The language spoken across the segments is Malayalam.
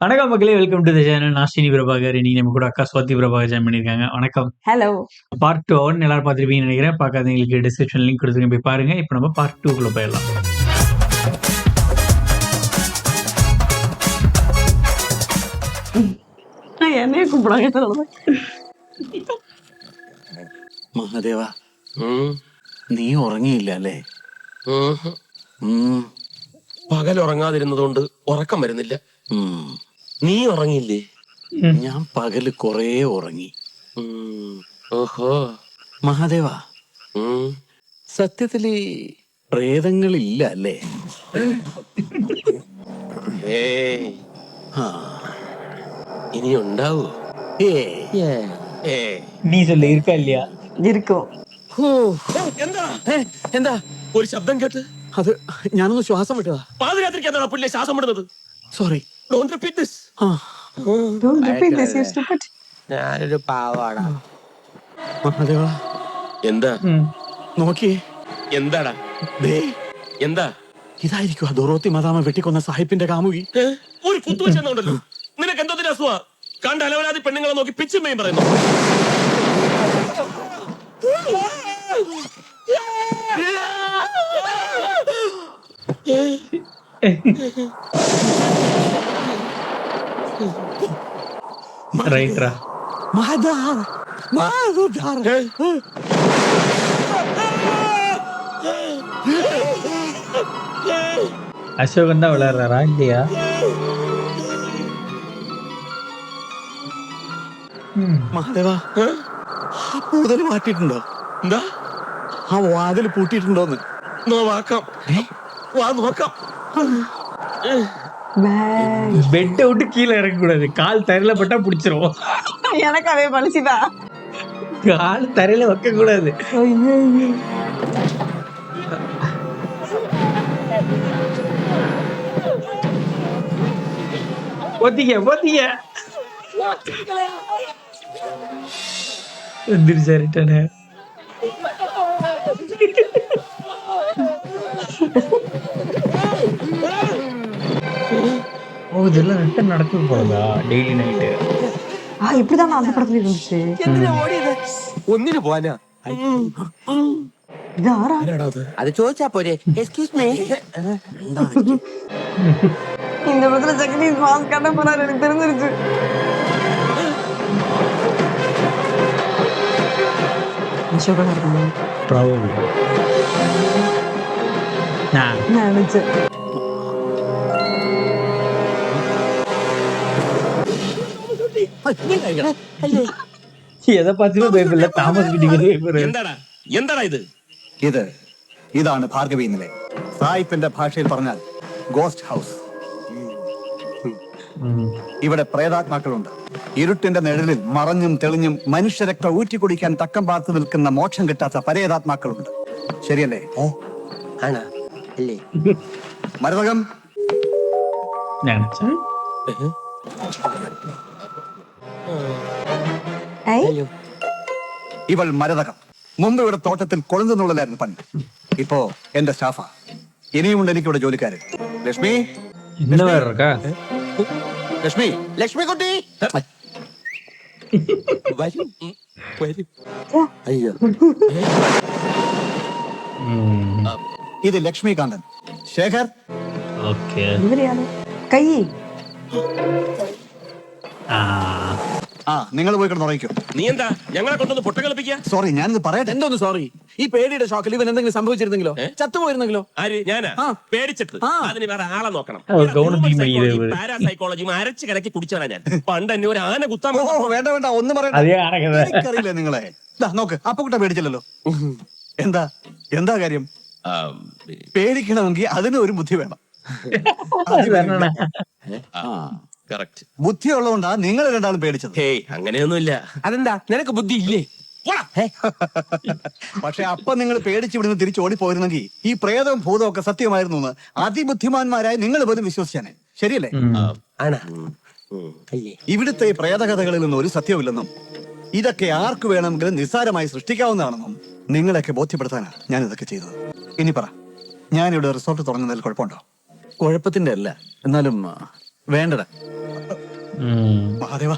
வணக்கம் மக்களே, வெல்கம் டு தி சேனல். நான் ஸ்ரீனி பிரபாகர். இன்னைக்கு நம்ம கூட அக்கா ஸ்வாதி பிரபாகர் ஜாயின் பண்ணியிருக்காங்க. வணக்கம். ஹலோ. பார்ட் 2 எல்லாரும் பார்த்துருப்பீங்கன்னு நினைக்கிறேன். பார்க்காதவங்களுக்கு டிஸ்கிரிப்ஷன் லிங்க் கொடுத்துருக்கேன், போய் பாருங்க. இப்போ நம்ம பார்ட் 2க்குள்ள போயிடலாம். என்னைய கூப்பிடாங்க. മഹാദേവ, നീ ഉറങ്ങിയില്ല അല്ലേ? പകൽ ഉറങ്ങാതിരുന്നതുകൊണ്ട് ഉറക്കം വരുന്നില്ല. നീ ഉറങ്ങിയില്ലേ? ഞാൻ പകല് കൊറേ ഉറങ്ങി. ഓഹോ. മഹാദേവ, സത്യത്തില് പ്രേതങ്ങളില്ല അല്ലേ? ഇനി ഉണ്ടാവോ? நீ சொல்லு, இருக்கா இல்லையா? இருக்கும். എന്താ ഒരു ശബ്ദം കേട്ട്? അത് ഞാനൊന്ന് ശ്വാസം വിട്ടതാ. പാതിരാത്രിക്ക് എന്താണ് പുള്ളിയെ ശ്വാസം വിടുന്നത്? Sorry. Don't repeat this. Don't repeat this, you stupid. ഞാനൊരു പാവാടാ. മഹാദേവ, എന്താ നോക്കിയേ. എന്താടാ? എന്താ? ഇതായിരിക്കും ആ ദൊറോത്തി മദാമ വെട്ടിക്കൊന്ന സാഹിബിന്റെ കാമുകി. ഒരു കുത്തു വെച്ചെന്നുണ്ടല്ലോ. നിനക്ക് എന്തോ അസുഖ? കണ്ട അലവരാതി പെണ്ണുങ്ങളെ നോക്കി പിച്ചുമേയും പറയുന്നു. ரைட்ரா. அசோகன் தான் விளையாடுறாரா இல்லையா? മഹാദേവ, ആ പൂതല് മാറ്റിയിട്ടുണ്ടോ? എന്താ? ആ വാതില് പൂട്ടിയിട്ടുണ്ടോന്ന് നോക്കാം. വാ നോക്കാം. பெட்டை விட்டு கீழே இறக்க கூடாது. கால் தரையில பட்டா பிடிச்சிரும். எனக்கு அதே பழிச்சுதா. கால் தரையில வைக்க கூடாது. போத்திக்க போத்திக்க. எந்திரிச்சாரிட்டானே. ஓ, இதெல்லாம் ரிட்டர்ன் நடக்குது போலதா டெய்லி நைட்டு. இப்படிதான் அந்த படத்துல இருந்துச்சு. ഒന്നിനു പോവാനാ? ഇത് ആരാ? അത് ചോദിച്ചാ പോരെ. Excuse me. இந்த படத்துல ஜெகதீஷ் மாஸ் கட்ட போறாரு, எனக்கு தெரிஞ்சிருச்சு. அசோகனா இருக்காங்க. ப்ராபபிளி. நான் நினைச்சேன். എதை பார்த்துமே பயப்படல. தாமஸ் கிட்ட എന്താടാ എന്താടാ ഇത്? ഇതാണ് ഭാർഗവി നിലയം. സായിപ്പിന്റെ ഭാഷയിൽ പറഞ്ഞാൽ ഗോസ്റ്റ് ഹൗസ്. ഇവിടെ പ്രേതാത്മാക്കളുണ്ട്. ഇരുട്ടിന്റെ നിഴലിൽ മറഞ്ഞും തെളിഞ്ഞും മനുഷ്യരക്തം ഊറ്റിക്കുടിക്കാൻ തക്കം പാർത്ത് നിൽക്കുന്ന മോക്ഷം കിട്ടാത്ത പരേതാത്മാക്കളുണ്ട്. ശരിയല്ലേ? മരതകം, நினைச்சேன். ഇവൾ മരതകം. മുമ്പ് ഇവിടെ തോട്ടത്തിൽ കൊളുന്തുന്നുള്ളതായിരുന്നു പണി. ഇപ്പോ എന്റെ സ്റ്റാഫാ. ഇനിയുമുണ്ട് എനിക്കിവിടെ ജോലിക്കാര്. ലക്ഷ്മി, என்ன வேற இருக்கா? ലക്ഷ്മി, ലക്ഷ്മി കുട്ടി വരൂ വരൂ. അയ്യോ, ഇത് ലക്ഷ്മികാന്തൻ. ശേഖർ, ஓகே. ഇവരെയാണ് കൈ. നിങ്ങൾ പോയി കിടന്ന് ഉറങ്ങിക്കോ. നീ എന്താ ഞങ്ങളെ കൊണ്ടൊന്ന് പൊട്ട കളിപ്പിക്കാ? സോറി, ഞാനിത് പറയട്ടെ. എന്തോന്ന് സോറി? ഈ പേടിയുടെ ഷോക്കിൽ ഇവൻ എന്തെങ്കിലും സംഭവിച്ചിരുന്നെങ്കിലോ? ചത്തുപോയിരുന്നെങ്കിലോ? ആര്? ഞാനാ? പേടിച്ചിട്ട്. അതിന് വേറെ ആളെ നോക്കണം. പാരാസൈക്കോളജിയും അരച്ച് കലക്കി കുടിച്ചവനാ ഞാൻ. പണ്ട് എന്നെ ഒരു ആന കുത്താൻ. വേണ്ട വേണ്ട, ഒന്നും അതേ ആനക്കഥ. പറയറിയില്ലേ നിങ്ങളെ? നോക്ക്, അപ്പക്കുട്ട പേടിച്ചില്ലല്ലോ. എന്താ എന്താ കാര്യം? പേടിക്കണമെങ്കിൽ അതിന് ഒരു ബുദ്ധി വേണം. കറക്റ്റ്. ബുദ്ധി ഉള്ളതുകൊണ്ടാ നിങ്ങൾ രണ്ടാളും പേടിച്ചത്. ഹേയ്, അങ്ങനെയൊന്നുമില്ല. അതെന്താ, നിനക്ക് ബുദ്ധി ഇല്ലേ? പക്ഷെ അപ്പൊ നിങ്ങൾ പേടിച്ച് ഇവിടുന്ന് തിരിച്ചു ഓടിപ്പോയിരുന്നെങ്കിൽ ഈ പ്രേതവും ഭൂതവും ഒക്കെ സത്യമായിരുന്നു എന്ന് അതിബുദ്ധിമാന്മാരായി നിങ്ങൾ പോലും വിശ്വസിച്ചാനേ. ശരിയല്ലേ? ഇവിടുത്തെ ഈ പ്രേതകഥകളിൽ നിന്ന് ഒരു സത്യമില്ലെന്നും ഇതൊക്കെ ആർക്ക് വേണമെങ്കിലും നിസ്സാരമായി സൃഷ്ടിക്കാവുന്നതാണെന്നും നിങ്ങളെയൊക്കെ ബോധ്യപ്പെടുത്താനാണ് ഞാൻ ഇതൊക്കെ ചെയ്തത്. ഇനി പറ, ഞാനിവിടെ റിസോർട്ട് തുടങ്ങുന്നതിൽ കുഴപ്പമുണ്ടോ? കുഴപ്പത്തിന്റെ അല്ല, എന്നാലും വേണ്ടടാ. മഹാദേവ,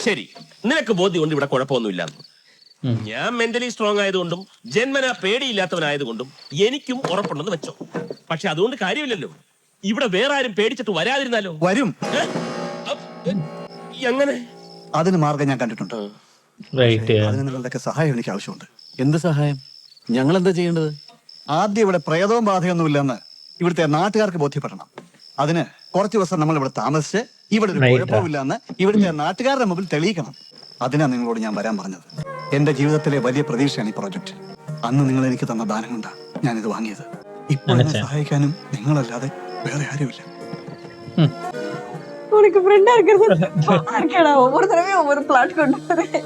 ശരി, നിനക്ക് ബോധ്യമുണ്ട് ഇവിടെ കുഴപ്പമൊന്നുമില്ലാന്ന്. ഞാൻ മെന്റലി സ്ട്രോങ് ആയതുകൊണ്ടും ജന്മനാ പേടിയില്ലാത്തവനായതുകൊണ്ടും എനിക്കും ഉറപ്പുണ്ടെന്ന് വെച്ചോ. പക്ഷെ അതുകൊണ്ട് കാര്യമില്ലല്ലോ. ഇവിടെ വേറെ ആരും പേടിച്ചിട്ട് വരാതിരുന്നാലോ? വരും. എങ്ങനെ? അതിന് മാർഗം ഞാൻ കണ്ടിട്ടുണ്ട്. അതിന് നിങ്ങളുടെയൊക്കെ സഹായം എനിക്ക് ആവശ്യമുണ്ട്. എന്ത് സഹായം? ഞങ്ങൾ എന്താ ചെയ്യേണ്ടത്? ആദ്യം ഇവിടെ പ്രേതവും ബാധയൊന്നുമില്ലെന്ന് ഇവിടുത്തെ നാട്ടുകാർക്ക് ബോധ്യപ്പെടണം. അതിന് കുറച്ചു ദിവസം നമ്മൾ ഇവിടെ താമസിച്ച് ഇവിടെ ഒരു കുഴപ്പമില്ലെന്ന് ഇവിടുത്തെ നാട്ടുകാരുടെ മുമ്പിൽ തെളിയിക്കണം. അതിനാ നിങ്ങളോട് ഞാൻ വരാൻ പറഞ്ഞത്. എന്റെ ജീവിതത്തിലെ വലിയ പ്രതീക്ഷയാണ് ഈ പ്രോജക്റ്റ്. അന്ന് നിങ്ങൾ എനിക്ക് തന്ന ദാനം കൊണ്ടാണ് ഞാനിത് വാങ്ങിയത്. ഇപ്പോൾ എന്നെ സഹായിക്കാനും നിങ്ങളല്ലാതെ വേറെ ആരുമില്ല. உனக்கு ஃப்ரெண்டா இருக்கிறது இருக்கடா. ஒவ்வொரு தடவையும் ஒவ்வொரு பிளாட் கொண்டு வரேன்.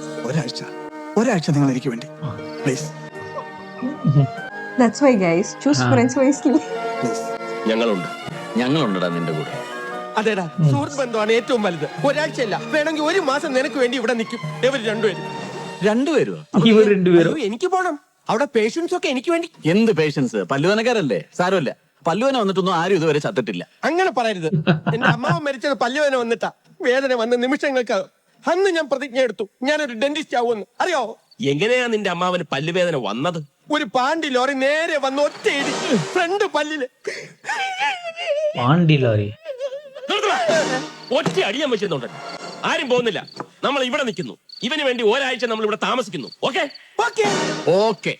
ഒരാഴ്ച നിങ്ങൾ എനിക്ക് വേണ്ടി please. That's why guys, choose friends wisely. ഞങ്ങളുണ്ടടാ നിന്റെ കൂടെ. അതേടാ, സുഹൃത്ത് ബന്ധമാണ് ഏറ്റവും വലുത്. ഒരാഴ്ചയല്ല, വേണമെങ്കിൽ ഒരു മാസം നിനക്ക് വേണ്ടി ഇവിടെ നിൽക്കും. ഇവർ രണ്ടുപേരും. രണ്ടുപേരും എനിക്ക് പോണം. അവിടെ പേഷ്യൻസ് ഒക്കെ എനിക്ക് വേണ്ടി. എന്ത് പേഷ്യൻസ്? പല്ലുവനക്കാരല്ലേ? സാരമില്ല, പല്ലുവന വന്നിട്ടൊന്നും ആരും ഇതുവരെ ചത്തിട്ടില്ല. അങ്ങനെ പറയരുത്. എന്റെ അമ്മാവൻ മരിച്ചത് പല്ലുവേദന വന്നിട്ടാ. വേദന വന്ന നിമിഷങ്ങൾക്ക് അന്ന് ഞാൻ പ്രതിജ്ഞ എടുത്തു, ഞാനൊരു ഡെന്റിസ്റ്റ് ആവുമെന്ന്. അറിയോ? എങ്ങനെയാ നിന്റെ അമ്മാവന് പല്ലുവേദന വന്നത്? ഒരു പാണ്ടി ലോറി നേരെ വന്ന് ഒറ്റ ഇടിച്ച് ഫ്രണ്ട് പല്ലില്. പാണ്ടി ലോറി ഒറ്റ അടിയാൻ വെച്ചിരുന്നുണ്ടല്ലോ. ആരും പോകുന്നില്ല, നമ്മൾ ഇവിടെ നിൽക്കുന്നു. ഇവന് വേണ്ടി ഒരാഴ്ച നമ്മൾ ഇവിടെ താമസിക്കുന്നു. ഓക്കെ? ഓക്കെ.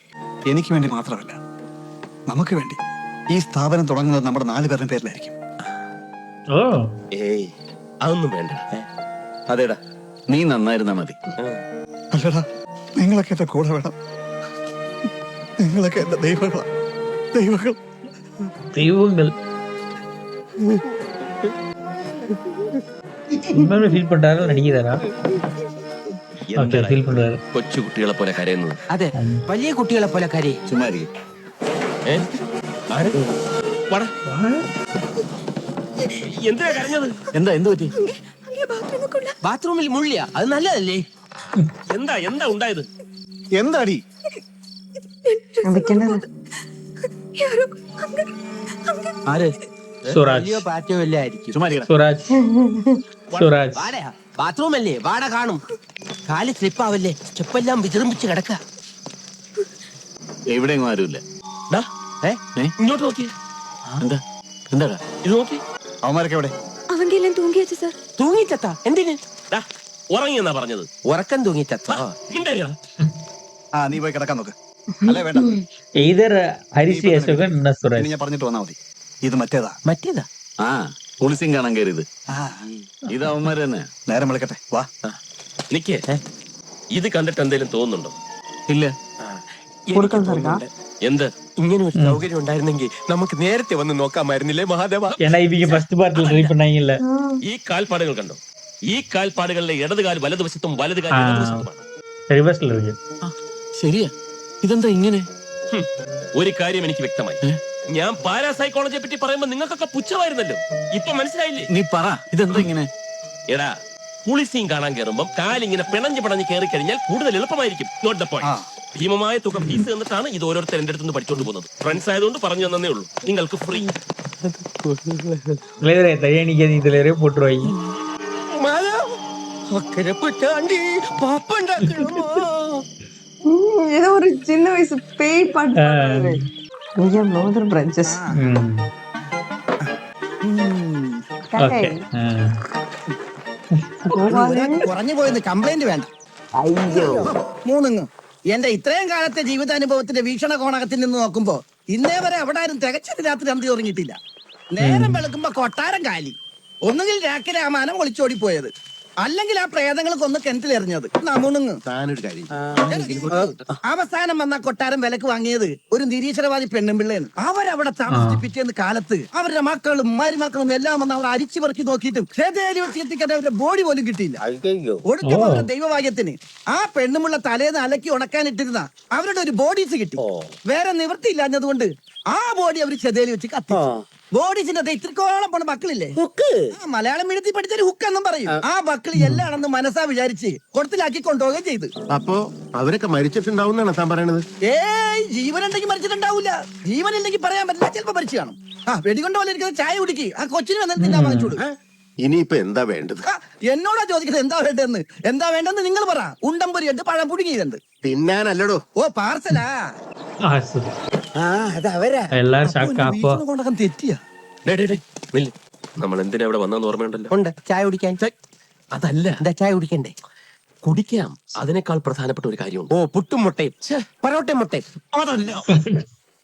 എനിക്ക് വേണ്ടി മാത്രമല്ല, നമുക്ക് വേണ്ടി. ഈ സ്ഥാപനം തുടങ്ങുന്നത് നമ്മുടെ 4 പേരുടെ പേരിലായിരിക്കും. ഏയ്, അതൊന്നും വേണ്ട. അതേടാ, നീ നന്നായിരുന്നാ മതി. അല്ലടാ, നിങ്ങളൊക്കെ എന്റെ കൂടെ വേണം. നിങ്ങളൊക്കെ എന്റെ ദൈവങ്ങൾ. ഫീൽ പண்றாரு நடிக்கிறாரா? എന്താ ഫീൽ പண்றாரு. കൊച്ചു കുട്ടികളെ പോലെ കരയുന്നത്? അതെ, വലിയ കുട്ടികളെ പോലെ കരയും. ചുമ്മാ എന്തിനാ കരഞ്ഞത്? എന്ത് പറ്റി? ബാത്റൂമിൽ മുള്ളിയ, അത് നല്ലതല്ലേ? എന്താ ഉണ്ടായത്? എന്താടി? ആര്? സുരാജ്. പാറ്റോ ഇല്ലായിരിക്കും. ചുമ്മാ സുരാജ്. ബാത്റൂം അല്ലേ, വാട കാണും. കാല് സ്ലിപ്പാവല്ലേ, സ്റ്റെപ്പെല്ലാം വിജൃംഭിച്ച് കിടക്ക. എവിടെയെങ്കിലും ആരുമില്ല. ഇങ്ങോട്ട് നോക്കി. എന്താടാ ഇത് നോക്കി. അവന്മാരൊക്കെ എവിടെ? അവങ്കെല്ലാം തൂങ്ങിയാச்சு സാർ. തൂങ്ങിച്ചത്ത? എന്തിന്? ഉറങ്ങിയെന്നാ പറഞ്ഞത്. ഉറക്കം തൂങ്ങിച്ചത്ത? നീ പോയി കിടക്കാൻ നോക്ക്. അല്ലേ വേണ്ട, ഹരിശ്രീ അശോകൻ സുരാജ്. ഞാൻ പറഞ്ഞിട്ട് വന്നാ മതി. ഇത് മറ്റേതാ. ആ, കുളിസിയും കാണാൻ കയറിയത്. ഇത് അവന്മാര് തന്നെ. നേരം വിളിക്കട്ടെ, വാ. നിക്കേ, ഇത് കണ്ടിട്ട് എന്തേലും തോന്നുന്നുണ്ടോ? ഇല്ല. എന്ത്? ഇങ്ങനെ ഒരു സൗകര്യം ഉണ്ടായിരുന്നെങ്കിൽ നമുക്ക് നേരത്തെ വന്ന് നോക്കാമായിരുന്നില്ലേ മഹാദേവ? ഫസ്റ്റ് പാർട്ടിൽ ട്രൈ பண்ணாங்கல்ல. ഈ കാൽപ്പാടുകൾ കണ്ടോ? ഈ കാൽപ്പാടുകളിലെ ഇടതുകാൽ വലതുവശത്തും വലതുകാൽ ഇടതുവശത്തുമാണ്. റിവേഴ്സിൽ ഇருக்கு. ശരിയാ. ഇതെന്താ ഇങ്ങനെ? ഒരു കാര്യം എനിക്ക് വ്യക്തമായി. ഞാൻ പാരാസൈക്കോളജിയെ പറ്റി പറയുമ്പോ നിങ്ങൾക്കൊക്കെ പുച്ഛമായിരുന്നല്ലോ. ഇപ്പൊ മനസ്സിലായില്ലേ? നീ പറ, ഇതെന്താ ഇങ്ങനെ? എടാ, പുളിസീൻ കാണാൻ കയറുമ്പോ കാലിങ്ങനെ പിണഞ്ഞ് കയറി കഴിഞ്ഞാൽ കൂടുതൽ എളുപ്പമായിരിക്കും. Note the point. ഭീമമായ തുക ഫീസ് തന്നിട്ടാണ് ഇത് ഓരോരുത്തർ എന്റെ അടുത്ത് പഠിച്ചോണ്ട് പോകുന്നത്. ഫ്രണ്ട്സ് ആയതുകൊണ്ട് പറഞ്ഞു തന്നേ ഉള്ളൂ. നിങ്ങൾക്ക് ഫ്രീ. ഇതിലേറെ പോട്ടുവായി. ஏதோ ஒரு சின்ன வயசு பேய் பாட்டு பாடுறாரு. We have no other branches. കുറഞ്ഞു പോയെന്ന് കംപ്ലൈന്റ് വേണ്ട. അയ്യോ, മൂന്നുങ്ങ് എന്റെ ഇത്രയും കാലത്തെ ജീവിതാനുഭവത്തിന്റെ വീക്ഷണകോണകത്തിൽ നിന്ന് നോക്കുമ്പോ ഇന്നേ വരെ അവിടെ ആരും തികച്ചൊരു രാത്രി അന്തി ഉറങ്ങിയിട്ടില്ല. നേരം വെളുക്കുമ്പോ കൊട്ടാരം കാലി. ഒന്നുകിൽ രാക്കിലെ ആ മനം ഒളിച്ചോടിപ്പോയത്, അല്ലെങ്കിൽ ആ പ്രേതങ്ങൾ കൊന്ന് കിണറ്റിലെറിഞ്ഞത്. നമുണുങ്ങ് അവസാനം വന്ന കൊട്ടാരം വിലക്ക് വാങ്ങിയത് ഒരു നിരീശ്വരവാദി പെണ്ണുമ്പിള്ളയാണ്. അവരവിടെ താമസിപ്പിച്ചെന്ന് കാലത്ത് അവരുടെ മക്കളും മരുമക്കളും എല്ലാം വന്ന് അവർ അരിച്ചു പെറുക്കി നോക്കിയിട്ടും എത്തിക്കാൻ അവരുടെ ബോഡി പോലും കിട്ടിയില്ല. ഒടുക്കം അവരുടെ ദൈവഭാഗ്യത്തിന് ആ പെണ്ണുമുള്ള തലേന്ന് അലക്കി ഉണക്കാനിട്ടിരുന്ന അവരുടെ ഒരു ബോഡീസ് കിട്ടി. വേറെ നിവൃത്തിയില്ലാഞ്ഞതുകൊണ്ട് ആ ബോഡി അവർ ചെതേലി വെച്ച് കത്തി. ബോഡീസിന്റെ ഇത്രക്കോളം പോണ മക്കളില്ലേ, മലയാളം മീഡിയത്തിൽ പഠിച്ചൊരു ഹുക്ക് എന്നും പറയും. ആ മക്കളി എല്ലാണെന്ന് മനസ്സാ വിചാരിച്ച് കൊടുത്തിലാക്കി കൊണ്ടുപോവുകയും ചെയ്തു. അപ്പോ അവരൊക്കെ മരിച്ചിട്ടുണ്ടാവുന്നാണ് താൻ പറയണത്? ഏയ്, ജീവനുണ്ടെങ്കിൽ മരിച്ചിട്ടുണ്ടാവൂല. ജീവനില്ലെങ്കിൽ പറയാൻ പറ്റില്ല, ചിലപ്പോ മരിച്ചു കാണും. വെടികൊണ്ട പോലെ ഇരിക്കുന്ന ചായ കുടിക്ക്. ആ കൊച്ചിന് വന്നിട്ട് തിന്നാൻ വാങ്ങിച്ചോളൂ. ഇനിയിപ്പൊ എന്താ വേണ്ടത്? എന്നോടാ ചോദിക്കുന്നത് എന്താ വേണ്ടെന്ന് നിങ്ങൾ പറ. ഉണ്ടംപൊരിയുണ്ട്, പഴം പുഴുങ്ങിയതുണ്ട്. തിന്നാനല്ലടോ. ഓ പാർസലാ. ആ സുഖം. ആ അത് അവരാ. എല്ലാരും ഷാക്കാ. അപ്പൊ കൊണ്ടകം തെറ്റിയാ. നമ്മൾ എന്തിനാ ഇവിടെ വന്നെന്ന് ഓർമ്മയുണ്ടല്ലോ. ഉണ്ട് ചായ കുടിക്കാൻ. അതല്ല, എന്താ ചായ കുടിക്കണ്ടേ? കുടിക്കാം. അതിനേക്കാൾ പ്രധാനപ്പെട്ട ഒരു കാര്യമുണ്ട്. ഓ പുട്ടും മുട്ടയും പൊറോട്ടയും മുട്ടയും. അതല്ല,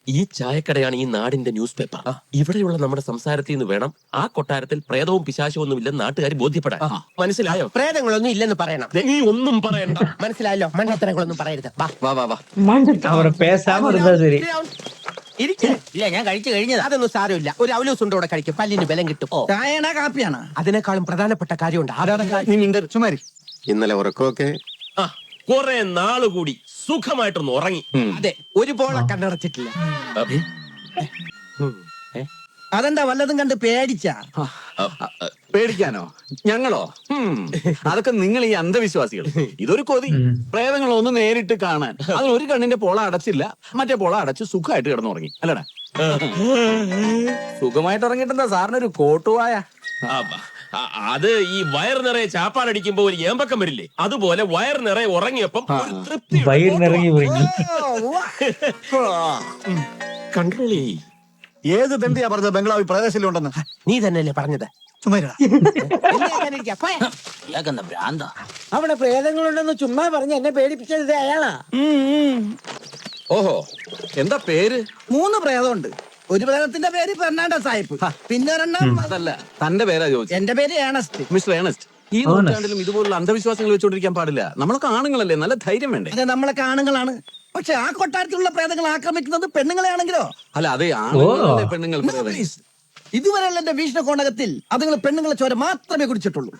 ഈ ചായക്കടയാണ് ഈ നാടിന്റെ ന്യൂസ് പേപ്പർ. ഇവിടെയുള്ള നമ്മുടെ സംസാരത്തിൽ നിന്ന് വേണം ആ കൊട്ടാരത്തിൽ പ്രേതവും പിശാചവും ഒന്നും ഇല്ലെന്ന് നാട്ടുകാർ ബോധ്യപ്പെടാൻ. മനസ്സിലായോ? പ്രേതങ്ങളൊന്നും ഇല്ലെന്ന് പറയണം. നീ ഒന്നും പറയണ്ട. മനസ്സിലായല്ലോ? മണ്ടത്തരങ്ങളൊന്നും പറയരുത്. വാ. വാ വാ വാ. അവരെ പേസാമ இருந்தா சரி. ഇല്ല ഞാൻ കഴിച്ചു കഴിഞ്ഞത്. അതൊന്നും സാരമില്ല. ഒരു അവലൂസ് ഉണ്ട് ഇവിടെ കഴിക്കും. പല്ലിന് ബലം കിട്ടും. ചായയാണോ കാപ്പിയാണോ? അതിനേക്കാളും പ്രധാനപ്പെട്ട കാര്യമുണ്ട്. നീ മിണ്ടരുത്, ചുമ്മാരി. ഇന്നലെ ഉറക്കമൊക്കെ ആ, കുറെ നാള് കൂടി സുഖമായിട്ടൊന്ന് ഉറങ്ങി. അതെ, ഒരു പോള കണ്ണടച്ചിട്ടില്ല. അതെന്താ വല്ലതും കണ്ട് പേടിച്ചാ? പേടിക്കാനോ? ഞങ്ങളോ? അതൊക്കെ നിങ്ങൾ ഈ അന്ധവിശ്വാസികൾ. ഇതൊരു കൊതി. പ്രേതങ്ങളൊന്ന് നേരിട്ട് കാണാൻ. അതിന് ഒരു കണ്ണിന്റെ പോള അടച്ചില്ല, മറ്റേ പോള അടച്ച് സുഖമായിട്ട് കിടന്നുറങ്ങി. അല്ലടാ, സുഖമായിട്ട് ഉറങ്ങിട്ടെന്താ സാറിനൊരു കോട്ടുവായ? അത് ഈ വയർ നിറയെ ചാപ്പാടടിക്കുമ്പോ ഒരു ഏമ്പക്കം വരില്ലേ, അതുപോലെ വയർ നിറയെ ഉറങ്ങിയപ്പം ഒരു തൃപ്തി. വയറിനിറങ്ങി പോയി. കൺട്രോൾ ചെയ്യ്. ഏത് തണ്ടിയാ പറഞ്ഞത് ബംഗ്ലാവിൽ പ്രദേശത്തിലുണ്ടെന്ന്? നീ തന്നെയല്ലേ പറഞ്ഞത്? ചുമ്മാരിടാ. അവിടെ പ്രേതങ്ങളുണ്ടെന്ന് ചുമ്മാ പറഞ്ഞ് എന്നെ പേടിപ്പിച്ചത് അയാളാ. ഓഹോ, എന്താ പേര്? 3 പ്രേതമുണ്ട്. ഒരു പ്രേതത്തിന്റെ പേര് ഫെർണാണ്ടോ സാഹിബ്, പിന്നെ ഒരെണ്ണം അതല്ല, തന്റെ പേരാ ചോദിച്ചത്. എന്റെ പേര് ഏണസ്റ്റ്. മിസ്റ്റർ ഏണസ്റ്റ്, ഈ നൂറ്റാണ്ടിലും ഇതുപോലുള്ള അന്ധവിശ്വാസങ്ങൾ വെച്ചോണ്ടിരിക്കാൻ പാടില്ല. നമ്മളൊക്കെ ആണുങ്ങളല്ലേ, നല്ല ധൈര്യം വേണ്ടേ? അതെ, നമ്മളൊക്കെ ആണുങ്ങളാണ്. പക്ഷെ ആ കൊട്ടാരത്തിലുള്ള പ്രേതങ്ങൾ ആക്രമിക്കുന്നത് പെണ്ണുങ്ങളെ ആണെങ്കിലോ? അല്ല, അതെ, ആണുങ്ങളല്ലേ പെണ്ണുങ്ങൾ No, please. ഇതുവരെയുള്ള എന്റെ വീക്ഷണകോണകത്തിൽ അതുങ്ങൾ പെണ്ണുങ്ങളെ ചോര മാത്രമേ കുടിച്ചിട്ടുള്ളൂ.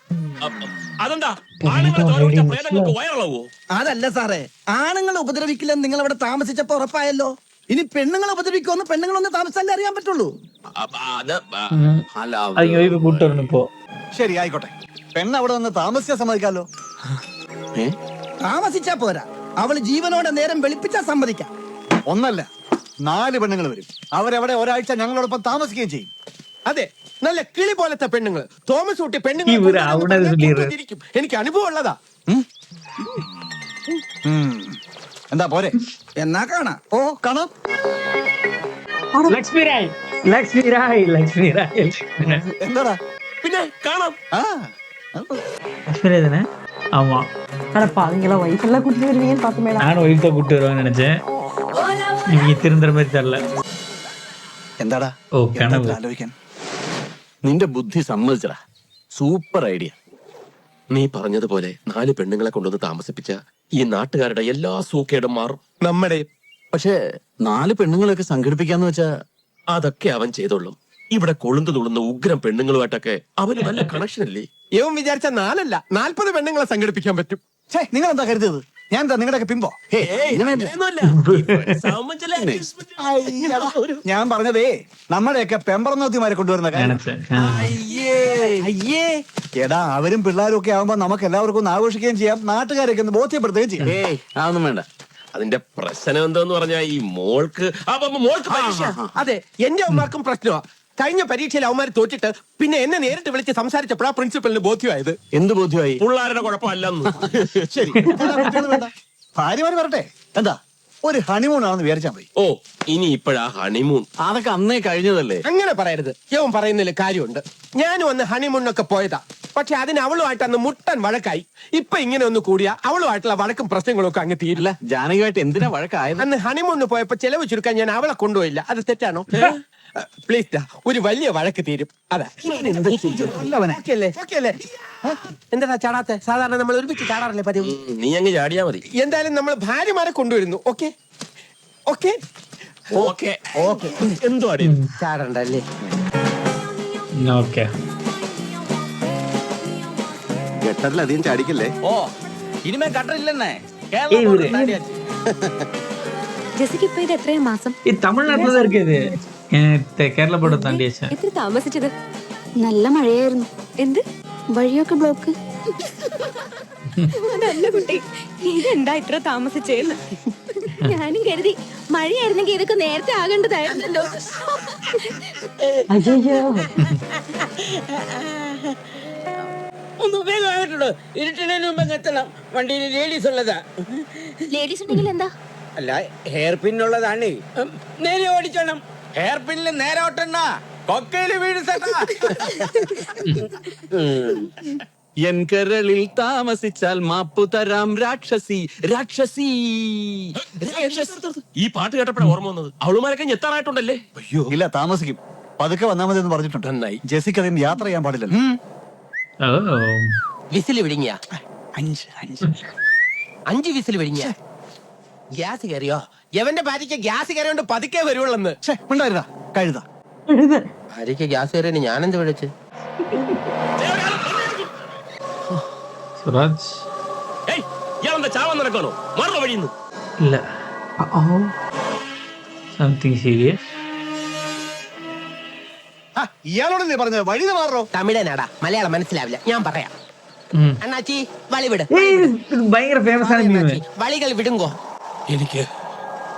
അതെന്താ ആണുങ്ങളെ ചോര കുടിച്ചാ പ്രേതങ്ങൾക്ക് വയറിളവോ? അതല്ല സാറേ, ആണുങ്ങളെ ഉപദ്രവിക്കില്ലെന്ന് നിങ്ങൾ അവിടെ താമസിച്ചപ്പോ ഉറപ്പായല്ലോ. ഇനി പെണ്ണുങ്ങളെ ഉപദ്രവിക്കുമെന്ന് പെണ്ണുങ്ങളൊന്ന് താമസിച്ചാലേ അറിയാൻ പറ്റുള്ളൂ. അല്ല, അയ്യോ കൂട്ടണം ഇപ്പോ. ശരി, ആയിക്കോട്ടെ. പെണ്ണ് അവിടെ വന്ന് താമസിക്കാൻ സമ്മതിക്കാലോ? താമസിച്ചാ പോരാ, അവള് ജീവനോടെ നേരം വെളുപ്പിച്ചാ സമ്മതിക്കാം. ഒന്നല്ല, 4 പെണ്ണുങ്ങൾ വരും. അവരവിടെ ഒരാഴ്ച ഞങ്ങളോടൊപ്പം താമസിക്കുകയും ചെയ്യും. അതെ, നല്ല കിളി പോലത്തെ പെണ്ണുങ്ങൾ. തോമസ് ഊട്ടി ഇവര് അവിടെ പെണ്ണുങ്ങൾ എനിക്ക് അനുഭവം ഉള്ളതാ. എന്താ പോരെ? എന്നാ കാണാം. ഓ, കാണാം. ലക്ഷ്മി രായ്, ലക്ഷ്മി രായ്, ലക്ഷ്മി രായ്. എന്താടാ? പിന്നെ കാണാം. ആ, லட்சுமி ராய் தானே? ஆமா, பாவீங்களா ஒய்ஃப் எல்லாம் கூட்டிட்டு வருவீங்கன்னு பார்த்து மேடம். நானும் ஒய்ஃப் தான் கூப்பிட்டு வருவான்னு நினைச்சேன். நீங்க திருந்துற மாதிரி தெரியல. എന്താടാ? ഓ, കനവ്. ആലോചിക്കാൻ. നിന്റെ ബുദ്ധി സമ്മതിച്ചടാ. Super idea. നീ പറഞ്ഞതുപോലെ 4 പെണ്ണുങ്ങളെ കൊണ്ടുവന്ന് താമസിപ്പിച്ച ഈ നാട്ടുകാരുടെ എല്ലാ സൂക്കേടും മാറും. നമ്മുടെ പക്ഷേ 4 പെണ്ണുങ്ങളെയൊക്കെ സംഘടിപ്പിക്കാന്ന് വെച്ചാ അതൊക്കെ അവൻ ചെയ്തോളും. ഇവിടെ കൊളുന്തു തുള്ളുന്ന ഉഗ്രം പെണ്ണുങ്ങളുമായിട്ടൊക്കെ അവന് നല്ല കണക്ഷൻ അല്ലേ? ഇവൻ വിചാരിച്ച 4 അല്ല 40 പെണ്ണുങ്ങളെ സംഘടിപ്പിക്കാൻ പറ്റും. നിങ്ങൾ എന്താ കരുതിയത്? ഞാൻ എന്താ നിങ്ങളുടെയൊക്കെ പിമ്പോ? ഞാൻ പറഞ്ഞതേ നമ്മുടെയൊക്കെ പെമ്പറന്നോത്തിമാരെ കൊണ്ടുവരുന്ന കാര്യം. நினைச்சேன். എടാ, അവരും പിള്ളേരും ഒക്കെ ആവുമ്പോ നമുക്ക് എല്ലാവർക്കും ഒന്ന് ആഘോഷിക്കുകയും ചെയ്യാം, നാട്ടുകാരൊക്കെ ഒന്ന് ബോധ്യപ്പെടുത്തുകയും ചെയ്യാം. അതൊന്നും വേണ്ട. അതിന്റെ പ്രശ്നം എന്താന്ന് പറഞ്ഞാ ഈ മോൾക്ക് പരീക്ഷ. അതെ, എന്റെ അമ്മമാർക്കും പ്രശ്നമാ. കഴിഞ്ഞ പരീക്ഷയിൽ അവന്മാർ തോറ്റിട്ട് പിന്നെ എന്നെ നേരിട്ട് വിളിച്ച് സംസാരിച്ചപ്പോഴാ പ്രിൻസിപ്പലിന് ബോധ്യമായത്. എന്ത് ബോധ്യമായി? പിള്ളേരുടെ കുഴപ്പമല്ലെന്ന്. ശരി, വേണ്ട, ഭാര്യമാര് വരട്ടെ. എന്താ, ഒരു ഹണിമൂൺ ആണെന്ന് വിചാരിച്ചാൽ മതി. ഓ, ഇനി ഇപ്പോഴാ ഹണിമൂൺ. അതൊക്കെ അന്നേ കഴിഞ്ഞതല്ലേ. അങ്ങനെ പറയരുത്. യവൻ പറയുന്നതിൽ കാര്യമുണ്ട്. ഞാനും അന്ന് ഹണിമൂണിനൊക്കെ പോയതാ. പക്ഷെ അതിന് അവളുമായിട്ട് അന്ന് മുട്ടൻ വഴക്കായി. ഇപ്പൊ ഇങ്ങനെ ഒന്ന് കൂടിയാ അവളുമായിട്ടുള്ള വഴക്കും പ്രശ്നങ്ങളും ഒക്കെ അങ്ങ് തീരില്ല. ജാനകിയായിട്ട് എന്തിനാ വഴക്കായത്? അന്ന് ഹണിമൂണിന് പോയപ്പോ ചെലവ് ചുരുക്കാൻ ഞാൻ അവളെ കൊണ്ടുപോയില്ല. അത് തെറ്റാണോ? പ്ലീസ് ഡാ, ഒരു വലിയ വഴക്ക് തീരും. അതാ എന്താ ചാടാത്തെ? സാധാരണ നമ്മൾ ഒരുമിച്ച് ചാടാറില്ലേ പതിവ്? നീ അങ്ങ് ചാടിയാ മതി. എന്തായാലും നമ്മൾ ഭാര്യമാരെ കൊണ്ടുവരുന്നു. Okay okay okay okay. എന്തോ അടി ചാടണ്ടല്ലേ? ഓക്കെ. ഗട്ടറിലധികം ചാടിക്കല്ലേ. ഓ, ഇനിമേ കട്ടറില്ലെന്നേ. ജെസിക്ക് ഇപ്പൊ ഇത് എത്രയും മാസം? ഈ തമിഴ്നാട്ടിൽ தான் இருக்கு இது. കേരള ബോർഡ് താണ്ടിയേച്ച. എത്ര താമസിച്ചത്? നല്ല മഴയായിരുന്നു. എന്ത് വഴിയൊക്കെ ബ്ലോക്ക്? അതല്ല കുട്ടി, ഇതെന്താ ഇത്ര താമസിച്ചേന്ന്? ഞാനും കരുതി മഴയായിരുന്നെങ്കിൽ ഇതൊക്കെ നേരത്തെ ആകേണ്ടതായിരുന്നല്ലോ. അയ്യോ ഒന്ന് വേഗം ആയിട്ടുള്ളൂ. ഇരുട്ടുന്നതിന് മുമ്പ് അങ്ങ് എത്തണം. വണ്ടിയിൽ ലേഡീസ് ഉള്ളതാ. ലേഡീസ് ഉണ്ടെങ്കിൽ എന്താ? അല്ല, ഹെയർ പിൻ ഉള്ളതാണ്. നേരെ ഓടിച്ചോണം. ഹെയർ പിന്നിൽ നേരെ ഓട്ടണ്ട, കൊക്കയില് വീഴ്ത്തണ്ട. എൻ കരളിൽ താമസിച്ചാൽ മാപ്പു തരാം രാക്ഷസി രാക്ഷസി. ഈ പാട്ട് കേട്ടപ്പോഴാണ് ഓർമ്മ വന്നത്. അവളുമാരൊക്കെ ഞെത്താറായിട്ടുണ്ടല്ലേ? അയ്യോ ഇല്ല, താമസിക്കും. പതുക്കെ വന്നാൽ മതി എന്ന് പറഞ്ഞിട്ടുണ്ട്. നന്നായി. ജെസിക്ക് അധികം യാത്ര ചെയ്യാൻ പാടില്ലല്ലോ. ഓ വിസിൽ വിഴുങ്ങിയ 5 വിസിൽ വിഴുങ്ങിയ ഗ്യാസ് കയറിയോ? എവന്റെ ഭാര്യയ്ക്ക് ഗ്യാസ് കയറിയോണ്ട് പതുക്കെ വരുവുള്ളെന്ന്. ഉണ്ടായിരുന്നാ കഴുത. ഭാര്യയ്ക്ക് ഗ്യാസ് കയറിയ ഞാനെന്ത് വിളിച്ച്? സുരാജ് ഏയ്, ഇയാളെന്താ ചാവാൻ നടക്കാണോ? മാറുന്ന വഴിയുന്നു. ഇല്ല. Something serious. ഇയാളോടല്ലേ പറഞ്ഞത് വഴി മാറോ? തമിഴനാടാ, മലയാളം മനസ്സിലാവില്ല. ഞാൻ പറയാം. അണ്ണാച്ചി വളി വിട്. ഭയങ്കര ഫേമസ് ആണ് meme. വളികൾ വിടുങ്കോ. എനിക്ക്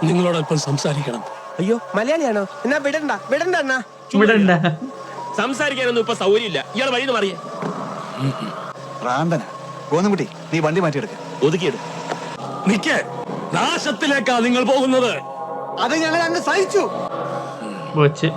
നിങ്ങളോട് അല്പം സംസാരിക്കണം. അയ്യോ, മലയാളിയാണോ? എന്നാ വിടണ്ട വിടണ്ട അണ്ണാ. ഇവിടെണ്ടാ. സംസാരിക്കാനൊന്നും ഇപ്പൊ സൗകര്യമില്ല. ഇയാൾ വഴി മാറിയ പ്രാന്തന. ഗോന്നുകുട്ടി, നീ വണ്ടി മാറ്റിയെടുക്ക. ഒതുക്കിയെടു. നിക്ക്, നാശത്തിലേക്കാ നിങ്ങൾ പോകുന്നത്. അത് ഞങ്ങൾ അങ്ങ് സഹിച്ചു. പോച്ച്.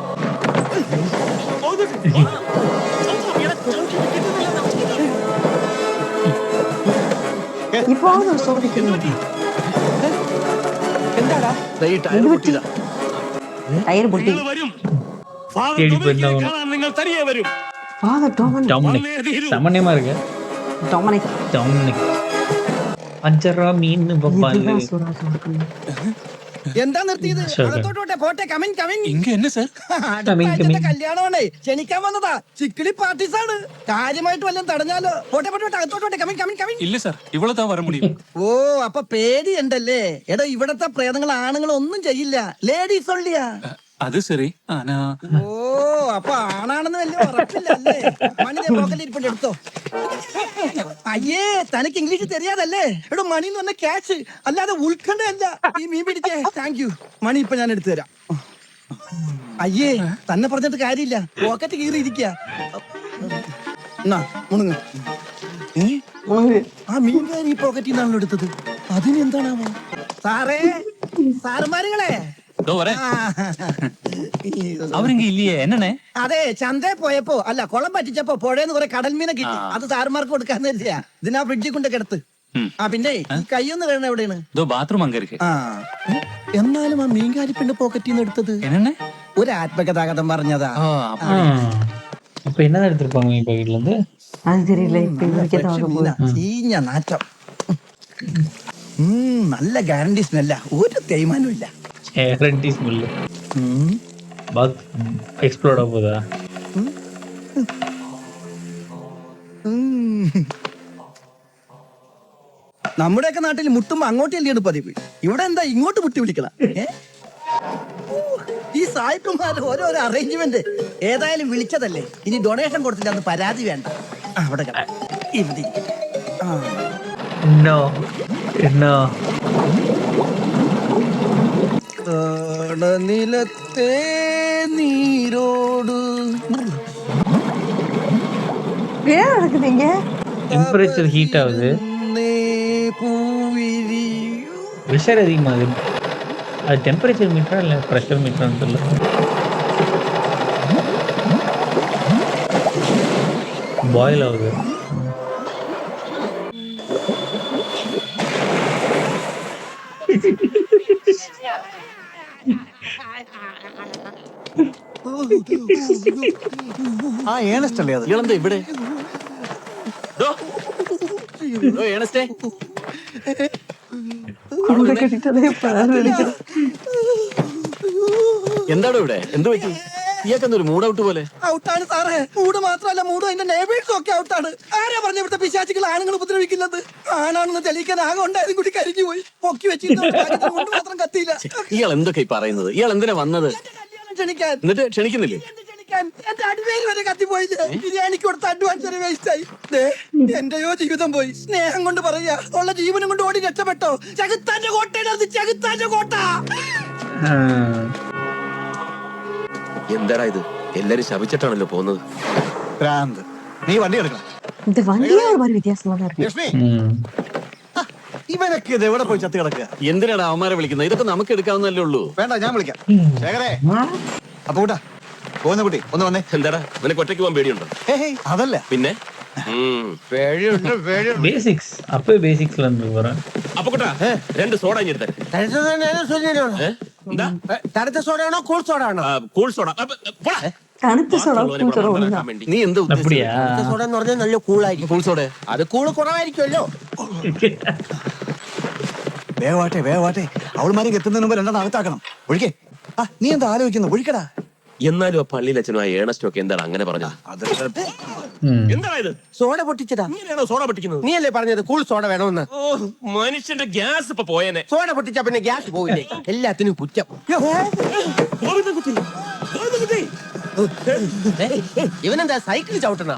എന്താടാ? ഈ ടയർ പൊട്ടിയതാ. ടയർ പൊട്ടി. നിങ്ങൾ വരും. ഫാദർ ശരി, ഡൊമിനിക്കിനെ ബന്ധമാണ്. കാണാൻ നിങ്ങൾ തനിയെ വരും. ഡൊമിനിക്. സാമാന്യമാ ഇருக்கு. ഡൊമിനിക്. അഞ്ചറ മീൻ പപ്പാല്. എന്താ നിർത്തിയത്? ശരി. അകത്തോട്ടോട്ടെ, പോട്ടെ. Come in come in. Coming, coming. കല്യാണമാണേ, ക്ഷണിക്കാൻ വന്നതാ. ചിക്കിളി പാർട്ടീസാണ്. കാര്യമായിട്ട് വല്ലതും തടഞ്ഞാലോ? പോട്ടെ പോട്ടെ, അകത്തോട്ടോട്ടെ. Come in come in come in. ഇല്ല സാർ, ഇവളെത്താ വര മുടിയും. ഓ, അപ്പൊ പേടിയുണ്ടല്ലേ? എടോ, ഇവിടത്തെ പ്രേതങ്ങൾ ആണുങ്ങൾ ഒന്നും ചെയ്യില്ല. ലേഡീസ് ഒള്ളിയാ. അത് ശരി. ആനാ ഓ, അപ്പൊ ആണാണെന്ന് വലിയ ഉറപ്പില്ലല്ലേ? മണി പോക്കറ്റ് ഇരിപ്പുണ്ട്, എടുത്തോ. അയ്യേ, തനിക്ക് ഇംഗ്ലീഷ് தெரியாதല്ലേ? എടോ, മണി എന്ന് പറഞ്ഞ ക്യാഷ് അല്ലാതെ ഉൾക്കണ്ടല്ല. ഈ മീൻ പിടിച്ചേ. Thank you. മണി ഇപ്പൊ ഞാൻ എടുത്തു തരാം. അയ്യേ, തന്നെ പറഞ്ഞിട്ട് കാര്യമില്ല. പോക്കറ്റ് കീറിയിരിക്കുക. എന്നാ മുണുങ്ങ്. ആ മീൻകാരി ഈ പോക്കറ്റിൽ നിന്നാണല്ലോ എടുത്തത്. അതിന് എന്താണാവോ? സാറേ, സാറുമാരുകളെ. അവരെങ്ക ഇല്ലയേ എന്നെ? അതെ, ചന്തയിൽ പോയപ്പോ അല്ല, കുളം പറ്റിച്ചപ്പോ പുഴയെന്ന് കുറെ കടൽ മീനെ കിട്ടി. അത് സാറുമാർക്ക് കൊടുക്കാന്ന് കരുതിയാ. ഇതിനാ ഫ്രിഡ്ജിൽ കൊണ്ട് കിടത്ത്. ആ, പിന്നെ ഈ കൈയൊന്ന് കഴിയണ എവിടെയാണ്? ബാത്റൂം അങ്കരിക്ക്. ആ, എന്നാലും ആ മീൻകാരി പെണ്ണ് പോക്കറ്റിൽ നിന്ന് എടുത്തത് എന്നെ? ഒരു ആത്മകഥാഗതം പറഞ്ഞതാ. അപ്പൊ എന്നതാ എടുത്തിருப்பாங்க ഈ പാക്കറ്റിൽ നിന്ന്? അത് தெரியல. இப்ப இவருக்கே മീനാ, ചീഞ്ഞ നാറ്റം. നല്ല ഗ്യാരണ്ടി സ്മെല്ല. ഒരു തേയ്മാനും ഇല്ല. Guarantee smell. എക്സ്പ്ലോഡ് ആവാ പോതാ? നമ്മുടെയൊക്കെ നാട്ടിൽ മുട്ടുമ്പോ അങ്ങോട്ട് അല്ലിയാണ് പതിവ്. ഇവിടെ എന്താ ഇങ്ങോട്ട് മുട്ടി വിളിക്കണം? ഈ സായിപ്പന്മാരുടെ ഓരോരോ അറേഞ്ച്മെന്റ്. ഏതായാലും വിളിച്ചതല്ലേ, ഇനി ഡൊണേഷൻ കൊടുത്തില്ല അന്ന് പരാതി വേണ്ട. അവിടെ ഇവിടെ ഇരിക്കട്ടെ. No no. നിലത്തെ നീരോട് ஏன் நடக்குதுங்க? டெம்பரேச்சர் ஹீட் ஆகுது. ப்ரெஷர் அதிகமாகுது. அது டெம்பரேச்சர் மீட்டரா இல்லை ப்ரெஷர் மீட்டரான்னு தெரியல. பாயில் ஆகுது. ആ ഏണസ്റ്റ് അല്ലേ അത്? ഇയാളെന്താ ഇവിടെ? ഏണസ്റ്റേ, എന്താടോ ഇവിടെ? എന്ത് പറ്റി? ഇയാൾക്കെന്തൊരു മൂഡ് ഔട്ട് പോലെ? ഔട്ടാണ് സാറേ. മൂട് മാത്രമല്ല, മൂടും അതിന്റെ നെയ്ബേഴ്സും ഒക്കെ ഔട്ടാണ്. ആരാ പറഞ്ഞ ഇവിടുത്തെ പിശാചികൾ ആണുങ്ങൾ ഉപദ്രവിക്കുന്നത്? ആണാണെന്ന് തെളിയിക്കാൻ ആകെ ഉണ്ടായതും കൂടി കരിഞ്ഞു പോയി. പൊക്കി വെച്ചിട്ട് മാത്രം കത്തിയില്ല. ഇയാൾ എന്തൊക്കെ പറയുന്നത്? ഇയാൾ എന്തിനാ വന്നത്? ക്ഷണിക്കാൻ. എന്നിട്ട് ക്ഷണിക്കുന്നില്ലേ? എന്റെ അഡ്വൈസ് വരെ കത്തിപ്പോയില്ലേ? ബിരിയാണിക്ക് കൊടുത്ത അഡ്വാൻസ് വരെ വേസ്റ്റ് ആയി. എന്റെയോ ജീവിതം പോയി. സ്നേഹം കൊണ്ട് പറയാ, ഉള്ള ജീവനും കൊണ്ട് ഓടി രക്ഷപ്പെട്ടോ. ചകുത്താന്റെ കോട്ടയുടെ ചകുത്താന്റെ കോട്ട. എന്താടാ ഇത്? എല്ലാരും ശപിച്ചിട്ടാണല്ലോ പോകുന്നത്. ഭ്രാന്ത്. നീ വണ്ടി എടുക്കണം. இந்த வண்டியே ஒரு மாதிரி வித்தியாசமா தான் இருக்கு. ലക്ഷ്മി, ഇവനൊക്കെ ഇത് എവിടെ പോയി ചത്തി കിടക്കുക? എന്തിനാണ് അവന്മാരെ വിളിക്കുന്നത്? ഇതൊക്കെ നമുക്ക് എടുക്കാവുന്നല്ലേ ഉള്ളൂ. വേണ്ട, ഞാൻ വിളിക്കാം. ശേഖരേ, അപ്പൊ കൂട്ടാ പോകുന്ന കുട്ടി ഒന്ന് വന്നേ. എന്താടാ നിനക്ക് ഒറ്റയ്ക്ക് പോകാൻ പേടിയുണ്ടോ? അതല്ല, പിന്നെ பேசிக்ஸ் அப்பவே பேசிக்ஸ்ல இருந்து வரேன். അപ്പൊ കൂട്ടാ 2 സോഡ എടുത്തേ. എന്താ തണുത്ത സോഡയാണോ കൂൾ സോഡ ആണോ? Cool soda. അപ്പൊ, പോടാ. தனுத்து சொல்ல മനസ്സിലാക്കാൻ വേണ്ടി. നീ എന്താ அப்படியா? സോഡ എന്ന് പറഞ്ഞാൽ നല്ല കൂളായിരിക്കും. Full soda? അത് കൂള് കുറവായിരിക്കുമല്ലോ. വേഗമാട്ടെ അവൾമാരും എത്തുന്നതിന് മുമ്പ് രണ്ടെണ്ണം അകത്താക്കണം. ഒഴിക്കേ. നീ എന്താ ആലോചിക്കുന്നു? ഒഴിക്കടാ. എന്നാലും ആ പള്ളിയിൽ അച്ഛനും ആ ഏണസ്റ്റും ഒക്കെ എന്താണ് അങ്ങനെ പറഞ്ഞത്? എന്താണ് ഇത്? സോഡ പൊട്ടിച്ചതാ. ഇങ്ങനെയാണോ സോഡ പൊട്ടിക്കുന്നത്? നീ അല്ലേ പറഞ്ഞത് കൂൾ സോഡ വേണമെന്ന്? ഓ, മനുഷ്യന്റെ ഗ്യാസ് ഇപ്പൊ പോയേനെ. സോഡ പൊട്ടിച്ചാ പിന്നെ ഗ്യാസ് പോവില്ലേ? എല്ലാത്തിനും കുറ്റം. ഇവനെന്താ സൈക്കിൾ ചവിട്ടണ?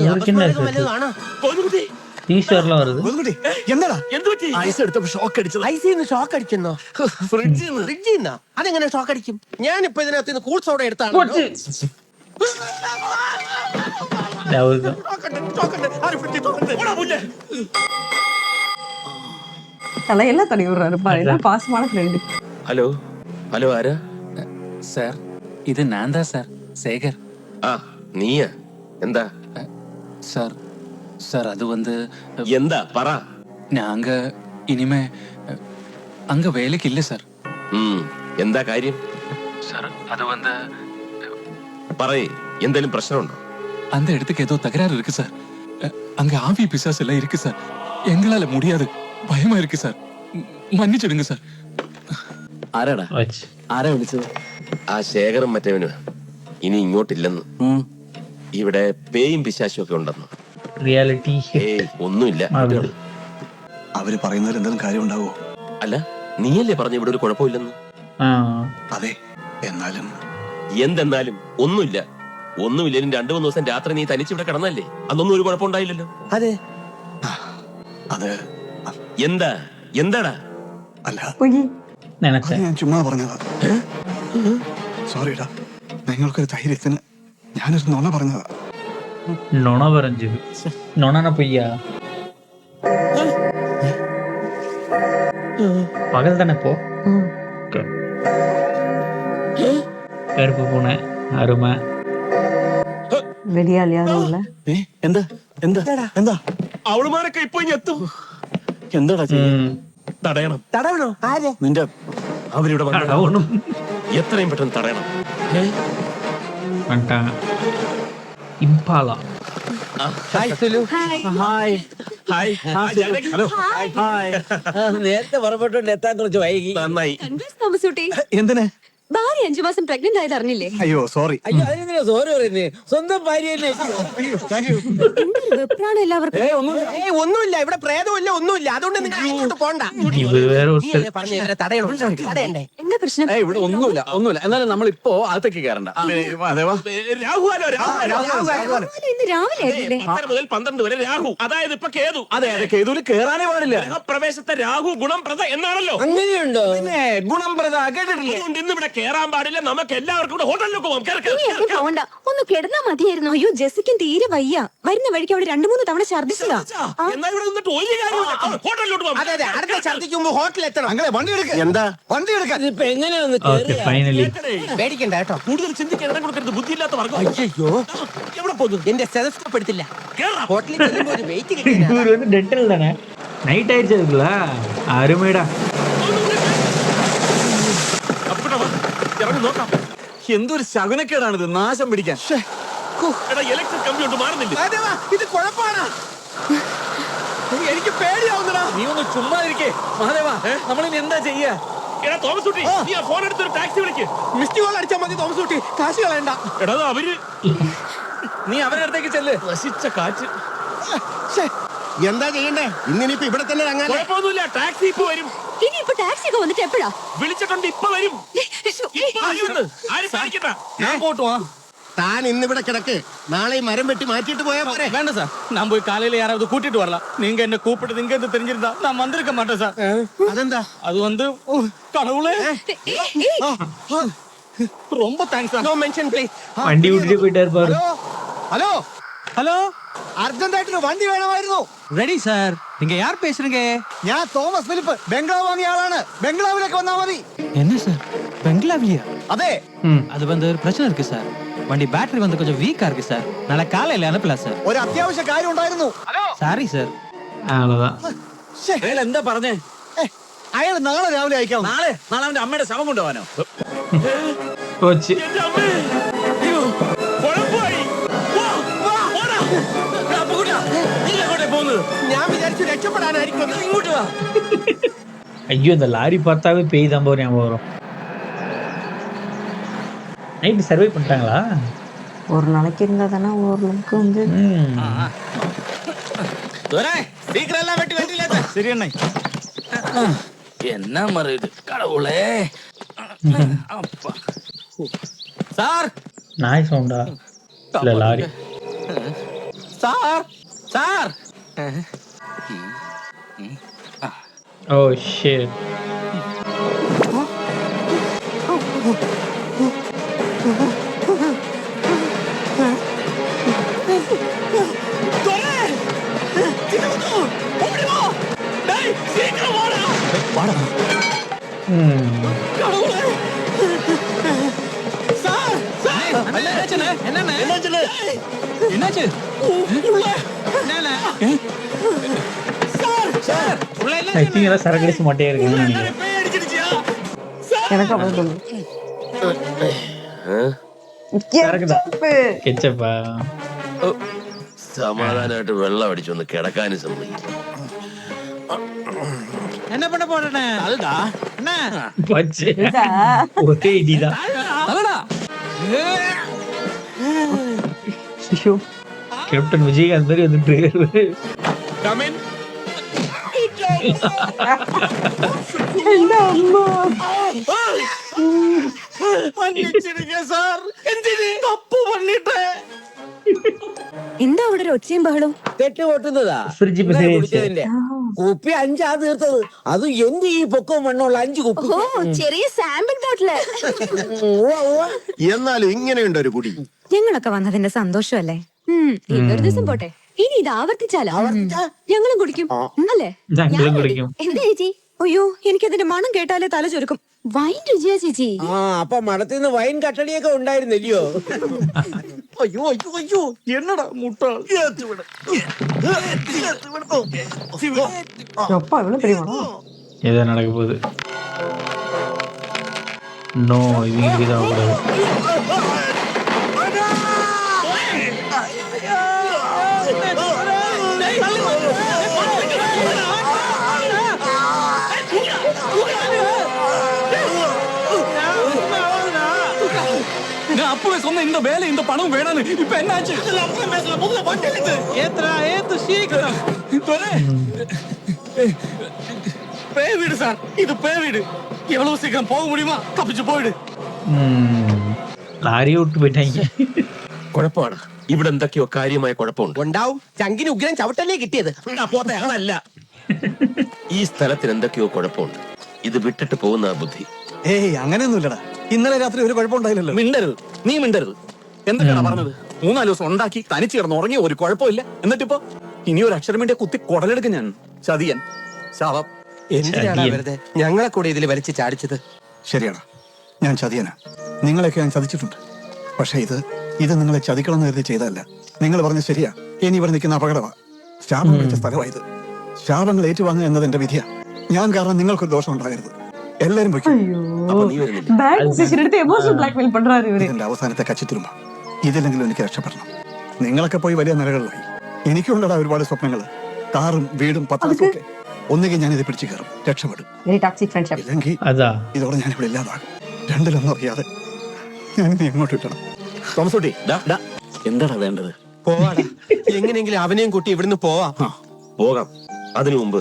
இவருக்கு என்ன இருக்கு? டீஷர்ட்லாம் வருது. എന്താടാ? ഐസ് എടുത്തപ്പോ ഷോക്ക് അടിച്ചത്. ഐസിന്ന് ഷോക്ക് അടിച്ചെന്നോ? ഫ്രിഡ്ജിന്ന്? അതെങ്ങനെ ഷോക്ക് അടിക്കും? ഞാനിപ്പോ ഇതിനകത്ത് നിന്ന് കൂൾ സോഡ എടുത്താണ്. தலையெல்லாம் தடவி விடுறாருப்பா. என்ன பாசமான ஃப்ரெண்டு. ഹലോ ഹലോ, ആരാ? சார் இது நான் தான் சார், சேகர். ആ നീയാ? എന്താ சார் சார் அது வந்து എന്താ പറ. நாங்க இனிமே அங்க வேலைக்கு இல்லை சார். എന്താ കാര്യം? சார் அது வந்து പറയേ, എന്തേലും പ്രശ്നമുണ്ടോ? அந்த இடத்துக்கு ஏதோ தகராறு இருக்கு சார். அங்க ஆவி பிசாஸ் எல்லாம் இருக்கு சார். எங்களால முடியாது, பயமா இருக்கு சார். மன்னிச்சிடுங்க சார். ആരാടാ? ആരാ വിളിച്ചത്? ആ ശേഖരം മറ്റവന് ഇനി ഇങ്ങോട്ടില്ലെന്ന്. ഇവിടെ പേയും പിശാശും ഒക്കെ ഉണ്ടെന്ന്. റിയാലിറ്റി ഒന്നുമില്ല. അവര് പറയുന്നതിൽ എന്തെങ്കിലും കാര്യം ഉണ്ടാവോ? അല്ല, നീയല്ലേ പറഞ്ഞ ഇവിടെ ഒരു കുഴപ്പമില്ലെന്ന്? അതെ, എന്നാലും എന്തെന്നാലും ഒന്നുമില്ല. ഒന്നുമില്ലേലും 2-3 ദിവസം രാത്രി നീ തനിച്ച് ഇവിടെ കിടന്നല്ലേ? അതൊന്നും ഒരു കുഴപ്പമുണ്ടായില്ലല്ലോ. അതെ. അത് എന്താ? എന്താടാ? അല്ല, അത് ഞാൻ ചുമ്മാ പറഞ്ഞതാ. സോറിടാ, നിങ്ങൾക്കൊരു ധൈര്യത്തിന് ഞാനൊരു നുണ പറഞ്ഞതാ. நொண வரைஞ்சது. நொணன பொய்யா? பகல் தானே இப்போ. கருப்பு பூனை அருமை. വെടിയാളിയാതും ഇല്ല. എന്താ എന്താ എന്താ? അവളുമാരൊക്കെ ഇപ്പൊ ഇനി എത്തും. എന്താടാ തടയണം. തടവണോ? ആരെ? നിന്റെ അവരിവിടെ கடவுளும் എത്രയും പെട്ടെന്ന് തടയണം. வந்துட்டாங்க. Impala. Hi Sulu. Hi. Hi. Hello. Hi. നേരത്തെ പുറപ്പെട്ടോണ്ട് എത്താൻ കുറച്ച് വൈകി. നന്നായി. തോമസൂട്ടി, എന്തിന്? ഭാര്യ 5 മാസം പ്രഗ്നന്റ് ആയത് അറിഞ്ഞില്ലേ? അയ്യോ സോറി. അയ്യോ, അതിനെന്തിനാ സോറി പറയുന്നേ? സ്വന്തം ഭാര്യ തന്നെ. വെപ്രാണ് എല്ലാവർക്കും. ഒന്നുമില്ല, ഇവിടെ പ്രേതമില്ല, ഒന്നുമില്ല. അതുകൊണ്ട് നിങ്ങൾ ഇങ്ങോട്ട് പോണ്ട. இது വേറെ ഒരു നീയല്ലേ പറഞ്ഞ ഇവരെ തടയണ്ടേ? എന്താ പ്രശ്നം? ഇവിടെ ഒന്നുമില്ല. എന്നാലും നമ്മൾ ഇപ്പോ അകത്തേക്ക് കയറണ്ട. രാഹുവാലോ? ഇന്ന് രാവിലെ ആയിട്ടില്ലേ? 10 മുതൽ 12 വരെ രാഹു, അതായത് ഇപ്പൊ കേതു. അതെ അതെ, കേതുവിൽ കേറാനേ പാടില്ല. പ്രവേശത്തെ രാഹു ഗുണം പ്രദ എന്നാണല്ലോ. അങ്ങനെയുണ്ടോ? പിന്നെ ഗുണം പ്രദ കേട്ടിട്ടില്ലേ? അതുകൊണ്ട് ഇന്ന് ഇവിടെ കേറാൻ പാടില്ല. നമുക്ക് എല്ലാവർക്കും കൂടെ ഹോട്ടലിലേക്ക് പോകാം. ഇനി എവിടെ പോകണ്ട, ഒന്ന് കിടന്നാ മതിയായിരുന്നു. അയ്യോ, ജെസ്സിക്കും തീരെ വയ്യ. വരുന്ന വഴിക്ക് അവിടെ 2-3 തവണ ഛർദിച്ചതാ. എന്നാൽ ഇവിടെ നിന്നിട്ട് ഒരു കാര്യമില്ല. ഹോട്ടലിലോട്ട് പോകാം. അതെ, അടുത്ത ഛർദിക്കുമ്പോ ഹോട്ടലിൽ എത്തണം. അങ്ങനെ വണ്ടി എടുക്ക. എന്താ? വണ്ടി എടുക്കാൻ. ഇതിപ്പോ എങ്ങനെയാന്ന് ഓക്കെ, ഫൈനലി. പേടിക്കണ്ട കേട്ടോ. കൂടുതൽ ചിന്തിക്കാൻ ഇടം കൊടുക്കരുത്. ബുദ്ധിയില്ലാത്ത വർഗം. അയ്യോ, എവിടെ പോകുന്നു? എന്റെ സ്റ്റെതസ്കോപ്പ് എടുത്തില്ല. കേറാം. ഹോട്ടലിൽ ചെല്ലുമ്പോ ഒരു വെയിറ്റ് കിട്ടില്ല. இவர் வந்து டென்டல் தானே. நைட் ஆயிடுச்சு அதுக்குள்ள. அருமைடா. ഇറങ്ങി നോക്കാം. എന്തൊരു ശകുനക്കേടാണിത്, നാശം പിടിക്കാൻ. എടാ, ഇലക്ട്രിക് കമ്പി കൊണ്ട് മാറുന്നില്ല. ഇത് കുഴപ്പമാണ്. എനിക്ക് പേടിയാവുന്നടാ. നീ ഒന്ന് ചുമ്മാ ഇരിക്കേ മഹാദേവ. നമ്മളിനി എന്താ ചെയ്യാ? എടാ തോമസ് കുട്ടി, നീ ആ ഫോൺ എടുത്തൊരു ടാക്സി വിളിക്ക്. മിസ്ഡ് കോൾ അടിച്ചാൽ മതി തോമസ് കുട്ടി, കാശ് കളയണ്ട. എടാ, അവര് നീ അവരുടെ അടുത്തേക്ക് ചെല്ല്. നശിച്ച കാറ്റ്. എന്താ ചെയ്യണ്ടേ? ഇന്നിനിപ്പോ ഇവിടെ തന്നെ ഇറങ്ങാൻ. കുഴപ്പമൊന്നുമില്ല, ടാക്സി ഇപ്പൊ വരും. ഇനിയിപ്പോ ടാക്സി ഒക്കെ വന്നിട്ട് എപ്പോഴാ? വിളിച്ചിട്ടുണ്ട്, ഇപ്പൊ വരും. ആരും പേടിക്കണ്ട. ഞാൻ പോട്ടു. താൻ ഇന്നിവിടെ കിടക്ക്. നാളെ ഈ മരം വെട്ടി മാറ്റിയിട്ട് പോയാ പോരെ? வேண்டாம் சார், நான் போய் காலையில யாராவது கூட்டிட்டு வரலாம். நீங்க என்ன கூப்பிட்டு இங்க இருந்து தெரிஞ்சிருந்தா நான் வந்திருக்க மாட்டேன் சார். അതെന്താ? அது வந்து கடவுளே. ரொம்ப தேங்க்ஸ் നോ മെൻഷൻ പ്ലീസ്. വണ്ടി വിട്ടിട്ട് പോയിട്ട് இருப்பாரு. ஹலோ ഹലോ അർജന്റായിട്ടൊരു വണ്ടി വേണമായിരുന്നു. റെഡി സാർ நீங்க யார் பேசுறீங்க? ഞാൻ തോമസ് ഫിലിപ്പ്, ബംഗ്ലാവ് വാങ്ങിയ ആളാണ്. ബംഗ്ലാവിലേക്ക് വന്നാ മതി. என்ன சார் பெங்களாவிலியா? അതെ, அது வந்து ஒரு பிரச்சனை இருக்கு சார். வண்டி பேட்டரி வந்து கொஞ்சம் வீக்கா இருக்கு சார். நாளை காலையில அனுப்பலாம் சார். ഒരു അത്യാവശ്യ കാര്യം ഉണ്ടായിരുന്നു. Sorry sir. அவ்வளவுதான். അയാൾ എന്താ പറഞ്ഞേ? അയാൾ നാളെ രാവിലെ അയക്കാം. നാളെ നാളെ അവന്റെ അമ്മയുടെ ശവം കൊണ്ടുപോകാനോ? போச்சு. എന്റെ അമ്മേ! അയ്യോ, കുഴപ്പമായി. വാ, വാ, ഓടാ. അപ്പുകുട്ടാ, നീ എങ്ങോട്ടാ പോകുന്നത്? ഞാൻ വിചാരിച്ചു രക്ഷപ്പെടാനായിരിക്കും. ഇങ്ങോട്ട് വാ. ஐயோ இந்த லாரி பார்த்தாவே பேய் தான் போற ஞாபகம் வரும். நைட் சர்வே பண்ணிட்டாங்களா? ஒரு நாளைக்கு இருந்தா தானே ஓரளவுக்கு வந்து ദോരേ, സീക്കിരം എല്ലാം വെട്ടി വെട്ടിയില്ലേ? ശരി അണ്ണേ. എന്നാ മറിയത് കടവുളേ. அப்பா. சார் நாய் சவுண்டா? இல்ல lorry. Sir sir oh shit. என்னாச்சு? ஐ திங்க் எல்லாம் சரக்கடிச்சு மொட்டையா இருக்குன்னு நினைக்கிறேன். எனக்கு அப்படி தோணுது. சரக்குதான். கெச்சப்பா. സമാധാനമായിട്ട് വെള്ളം അടിച്ചൊന്ന് കിടക്കാനും സമ്മതിക്കും. என்ன பண்ண போறேன்னு? அதுடா. என்ன? போச்சு. ஒரே இடிதான். தலடா. ஐயோ, கேப்டன் விஜயகாந்த் மாதிரி வந்துட்டு இருக்காரு. Come in. എന്റെ അമ്മ. മன்னிச்சிடுங்க സാർ. എന്തിന് തപ്പ് பண்ணிட்டേ? എന്താ അവിടെ ഒരു ഒച്ചയും ബഹളവും? തെറ്റ് പൊട്ടുന്നതാ. ഫ്രിഡ്ജ് ഇന്നലെ കുടിച്ചതിന്റെ. കുപ്പി 5 തീർത്തത്. അത് എന്ത് ഈ പൊക്കവും മണ്ണുള്ള 5 കുപ്പി. ഓ ചെറിയ സാമ്പിൾ ബോട്ടില്. എന്നാലും ഇങ്ങനെയുണ്ട് ഒരു കുടി. ഞങ്ങളൊക്കെ വന്നതിന്റെ സന്തോഷമല്ലേ? ഇതൊരു ദിവസം പോട്ടെ. ഇനി ഇത് ആവർത്തിച്ചാലോ? ഞങ്ങളും കുടിക്കും അല്ലേ? ഞങ്ങളും കുടിക്കും. എന്താ ചേച്ചി? അയ്യോ എനിക്കതിന്റെ മണം കേട്ടാലേ തല ചുരുക്കും. വൈൻ രുചിയാ ചേച്ചി. അപ്പൊ മടത്തിന്ന് വൈൻ കട്ടടിയൊക്കെ ഉണ്ടായിരുന്നില്ലയോ? അയ്യോ അയ്യോ അയ്യോ എന്നടാ മുട്ട. எப்பா இவ்வளவு பெரிய மனம். ஏதோ நடக்க போகுது. நோ இவங்க இதாக கூடாது. நான் அப்பவே சொன்ன இந்த வேலை இந்த பணம் வேணும்னு. இப்ப என்னாச்சு? ஏத்துறா ஏத்து சீக்கிரம். பேய் வீடு சார், இது பேய் வீடு. எவ்வளவு சீக்கிரம் போக முடியுமா? தப்பிச்சு போயிடு. லாரியை விட்டு போயிட்டாங்க. കുഴപ്പമാണ്. ഇവിടെ എന്തൊക്കെയോ കാര്യമായ കുഴപ്പമുണ്ട്. ഉണ്ടാവും. ചങ്കിന് ഉഗ്രം ചവിട്ടല്ലേ കിട്ടിയത്. പോത്തെ അതല്ല. ഈ സ്ഥലത്തിന് എന്തൊക്കെയോ കുഴപ്പമുണ്ട്. ഇത് വിട്ടിട്ട് പോകുന്ന ബുദ്ധി. ഏയ് അങ്ങനെയൊന്നുമില്ലടാ. ഇന്നലെ രാത്രി ഒരു കുഴപ്പമുണ്ടായില്ലല്ലോ. മിണ്ടരുത്, നീ മിണ്ടരുത്. എന്തൊക്കെയാണ് പറഞ്ഞത്? 3-4 ദിവസം ഉണ്ടാക്കി തനിച്ച് കിടന്ന് ഉറങ്ങി ഒരു കുഴപ്പമില്ല. എന്നിട്ടിപ്പോ ഇനി ഒരു അക്ഷരം വേണ്ടിയ കുത്തി കുടലെടുക്കും ഞാൻ. ചതിയൻ, ശാപം. എന്തിനാണ് വെറുതെ ഞങ്ങളെ കൂടെ ഇതിൽ വലിച്ചു ചാടിച്ചത്? ശരിയാണ്, ഞാൻ ചതിയനാ. നിങ്ങളെയൊക്കെ ഞാൻ ചതിച്ചിട്ടുണ്ട്. പക്ഷെ ഇത് നിങ്ങളെ ചതിക്കണമെന്ന് കരുതി ചെയ്തതല്ല. നിങ്ങൾ പറഞ്ഞ ശരിയാ. ഇനി ഇവിടെ നിൽക്കുന്ന അപകടമാ. ശാപം പിടിച്ച സ്ഥലമായത്. ശാപങ്ങൾ ഏറ്റുവാങ്ങുക എന്നത് എന്റെ വിധിയാ. ഞാൻ കാരണം നിങ്ങൾക്കൊരു ദോഷം ഉണ്ടാകരുത്. എല്ലാരും പൊയ്ക്കോ. അപ്പൊ നീ വരുന്നില്ല? பேட் டிசிஷன் எடுத்து எமோஷனல் பிளாக்மெயில் பண்றாரு இவரு. ഇതിന്റെ അവസാനത്തെ കച്ചിത്തുരുമ. ഇതിലെങ്കിലും എനിക്ക് രക്ഷപ്പെടണം. നിങ്ങളൊക്കെ പോയി വലിയ നിലകളിലായി. എനിക്കുണ്ടടാ ഒരുപാട് സ്വപ്നങ്ങൾ. കാറും വീടും പത്രവും ഒക്കെ. ഒന്നുകിൽ ഞാൻ ഇത് പിടിച്ചു കയറും, രക്ഷപ്പെടും. Very toxic friendship. ഇല്ലെങ്കിൽ അതാ ഇതോടെ ഞാൻ ഇവിടെ ഇല്ലാതാകും. രണ്ടിലൊന്നും അറിയാതെ ഞാൻ ഇനി എങ്ങോട്ട് വിട്ടണം? തോമസ് കുട്ടി, എന്താടാ വേണ്ടത്? പോവാടാ. എങ്ങനെയെങ്കിലും അവനെയും കൂട്ടി ഇവിടുന്ന് പോവാം. പോകാം. അതിനു മുമ്പ്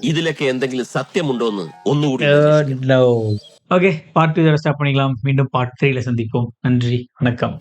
ഇതിലൊക്കെ എന്തെങ്കിലും സത്യമുണ്ടോ എന്ന് ഒന്നുകൂടി ஓகே பார்ட் 2 ஸ்டாப் பண்ணிக்கலாம். மீண்டும் பார்ட் 3ல சந்திப்போம். நன்றி, வணக்கம்.